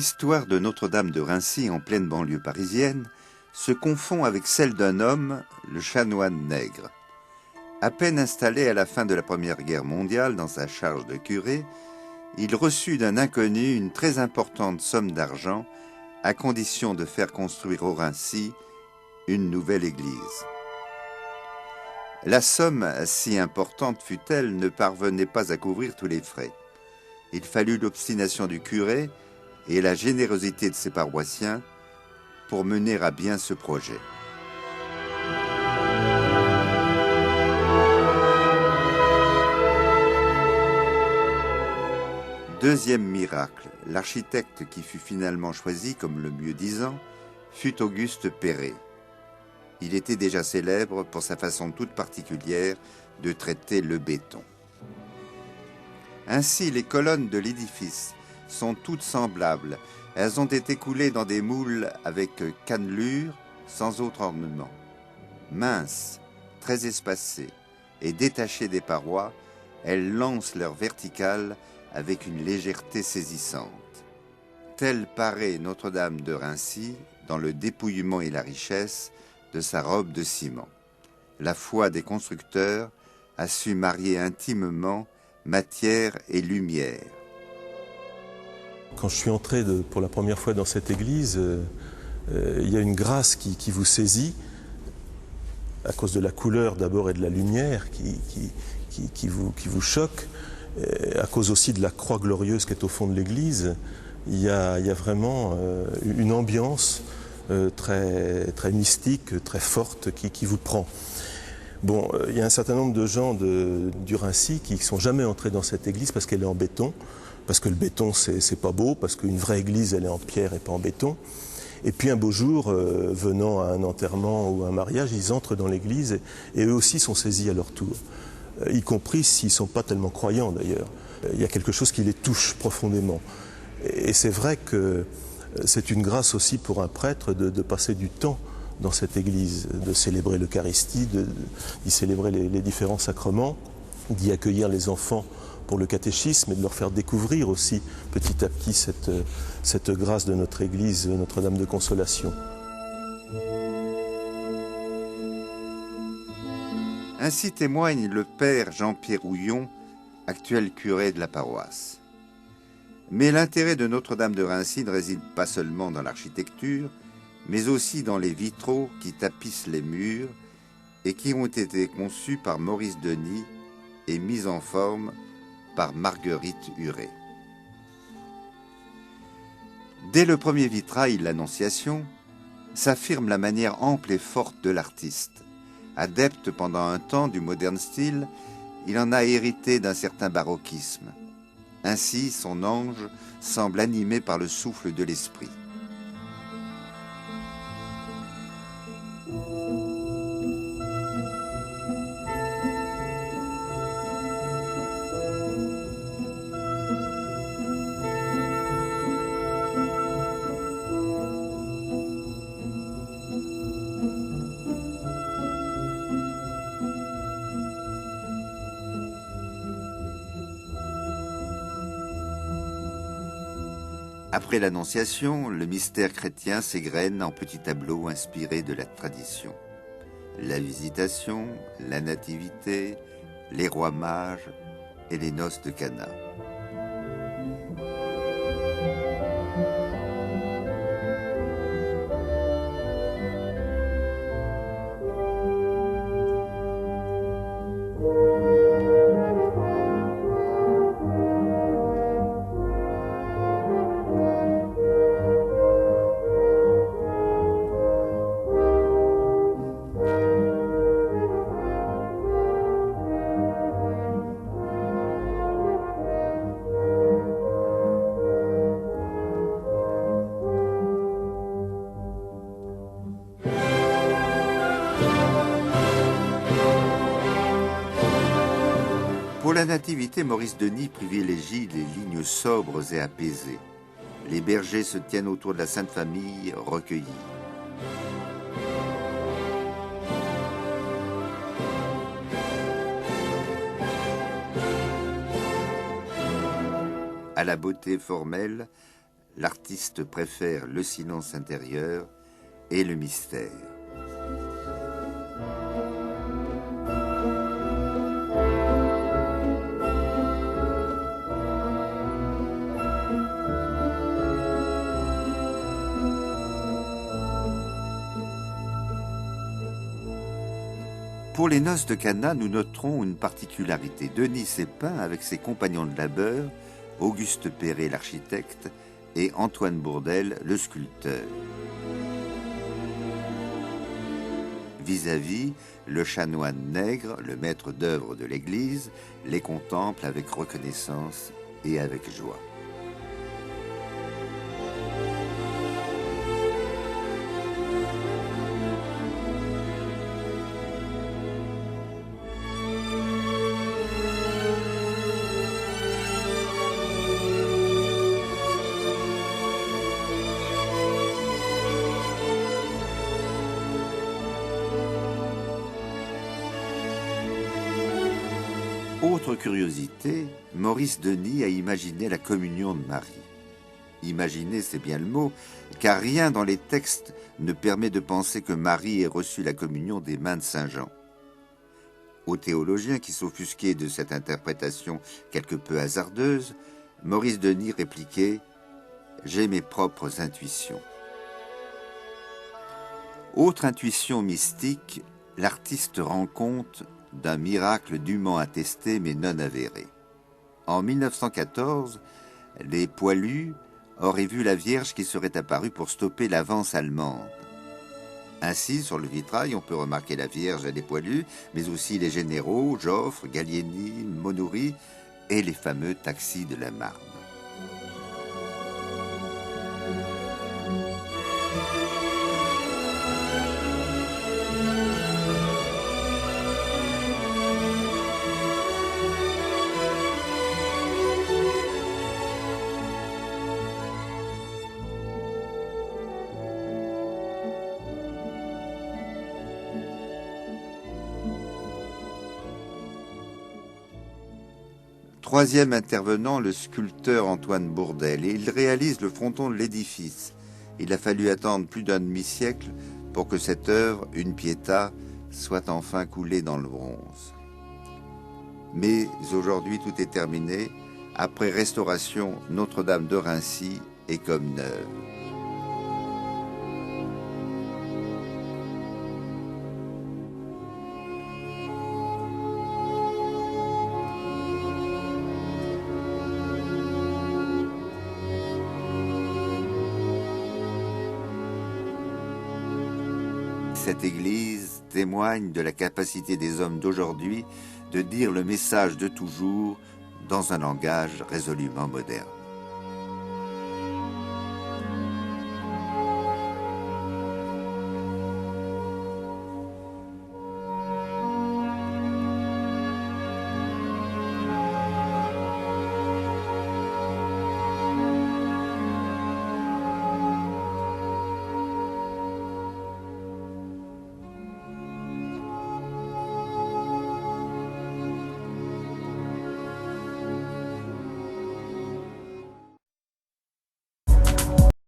L'histoire de Notre-Dame de Rincy en pleine banlieue parisienne se confond avec celle d'un homme, le chanoine Nègre. À peine installé à la fin de la Première Guerre mondiale dans sa charge de curé, il reçut d'un inconnu une très importante somme d'argent à condition de faire construire au Rincy une nouvelle église. La somme, si importante fut-elle, ne parvenait pas à couvrir tous les frais. Il fallut l'obstination du curé et la générosité de ses paroissiens pour mener à bien ce projet. Deuxième miracle, l'architecte qui fut finalement choisi comme le mieux-disant fut Auguste Perret. Il était déjà célèbre pour sa façon toute particulière de traiter le béton. Ainsi, les colonnes de l'édifice sont toutes semblables. Elles ont été coulées dans des moules avec cannelure, sans autre ornement. Minces, très espacées et détachées des parois, elles lancent leur verticale avec une légèreté saisissante. Telle paraît Notre-Dame de Rincy dans le dépouillement et la richesse de sa robe de ciment. La foi des constructeurs a su marier intimement matière et lumière. Quand je suis entré pour la première fois dans cette église, il y a une grâce qui vous saisit, à cause de la couleur d'abord et de la lumière qui vous choque, et à cause aussi de la croix glorieuse qui est au fond de l'église. Il y a vraiment une ambiance très, très mystique, très forte qui vous prend. Bon, il y a un certain nombre de gens du Rincy qui ne sont jamais entrés dans cette église parce qu'elle est en béton, parce que le béton c'est pas beau, parce qu'une vraie église elle est en pierre et pas en béton. Et puis un beau jour, venant à un enterrement ou à un mariage, ils entrent dans l'église et eux aussi sont saisis à leur tour, y compris s'ils ne sont pas tellement croyants d'ailleurs. Il y a quelque chose qui les touche profondément. Et c'est vrai que c'est une grâce aussi pour un prêtre de passer du temps dans cette église, de célébrer l'Eucharistie, d'y célébrer les différents sacrements, d'y accueillir les enfants pour le catéchisme et de leur faire découvrir aussi petit à petit cette grâce de notre église, Notre-Dame de Consolation. Ainsi témoigne le père Jean-Pierre Houillon, actuel curé de la paroisse. Mais l'intérêt de Notre-Dame de Rincy ne réside pas seulement dans l'architecture, mais aussi dans les vitraux qui tapissent les murs et qui ont été conçus par Maurice Denis et mis en forme par Marguerite Huret. Dès le premier vitrail, l'Annonciation, s'affirme la manière ample et forte de l'artiste. Adepte pendant un temps du moderne style, il en a hérité d'un certain baroquisme. Ainsi, son ange semble animé par le souffle de l'esprit. Après l'Annonciation, le mystère chrétien s'égrène en petits tableaux inspirés de la tradition. La Visitation, la Nativité, les rois mages et les noces de Cana. Pour la Nativité, Maurice Denis privilégie les lignes sobres et apaisées. Les bergers se tiennent autour de la Sainte Famille recueillie. À la beauté formelle, l'artiste préfère le silence intérieur et le mystère. Pour les noces de Cana, nous noterons une particularité. Denis s'est peint avec ses compagnons de labeur, Auguste Perret l'architecte et Antoine Bourdelle le sculpteur. Vis-à-vis, le chanoine Nègre, le maître d'œuvre de l'Église, les contemple avec reconnaissance et avec joie. Autre curiosité, Maurice Denis a imaginé la communion de Marie. Imaginer, c'est bien le mot, car rien dans les textes ne permet de penser que Marie ait reçu la communion des mains de Saint Jean. Aux théologiens qui s'offusquaient de cette interprétation quelque peu hasardeuse, Maurice Denis répliquait « J'ai mes propres intuitions ». Autre intuition mystique, l'artiste rend compte d'un miracle dûment attesté mais non avéré. En 1914, les poilus auraient vu la Vierge qui serait apparue pour stopper l'avance allemande. Ainsi, sur le vitrail, on peut remarquer la Vierge et les poilus, mais aussi les généraux, Joffre, Gallieni, Monoury et les fameux taxis de la Marne. Troisième intervenant, le sculpteur Antoine Bourdelle, et il réalise le fronton de l'édifice. Il a fallu attendre plus d'un demi-siècle pour que cette œuvre, une Pietà, soit enfin coulée dans le bronze. Mais aujourd'hui, tout est terminé. Après restauration, Notre-Dame de Rincy est comme neuve. Cette église témoigne de la capacité des hommes d'aujourd'hui de dire le message de toujours dans un langage résolument moderne.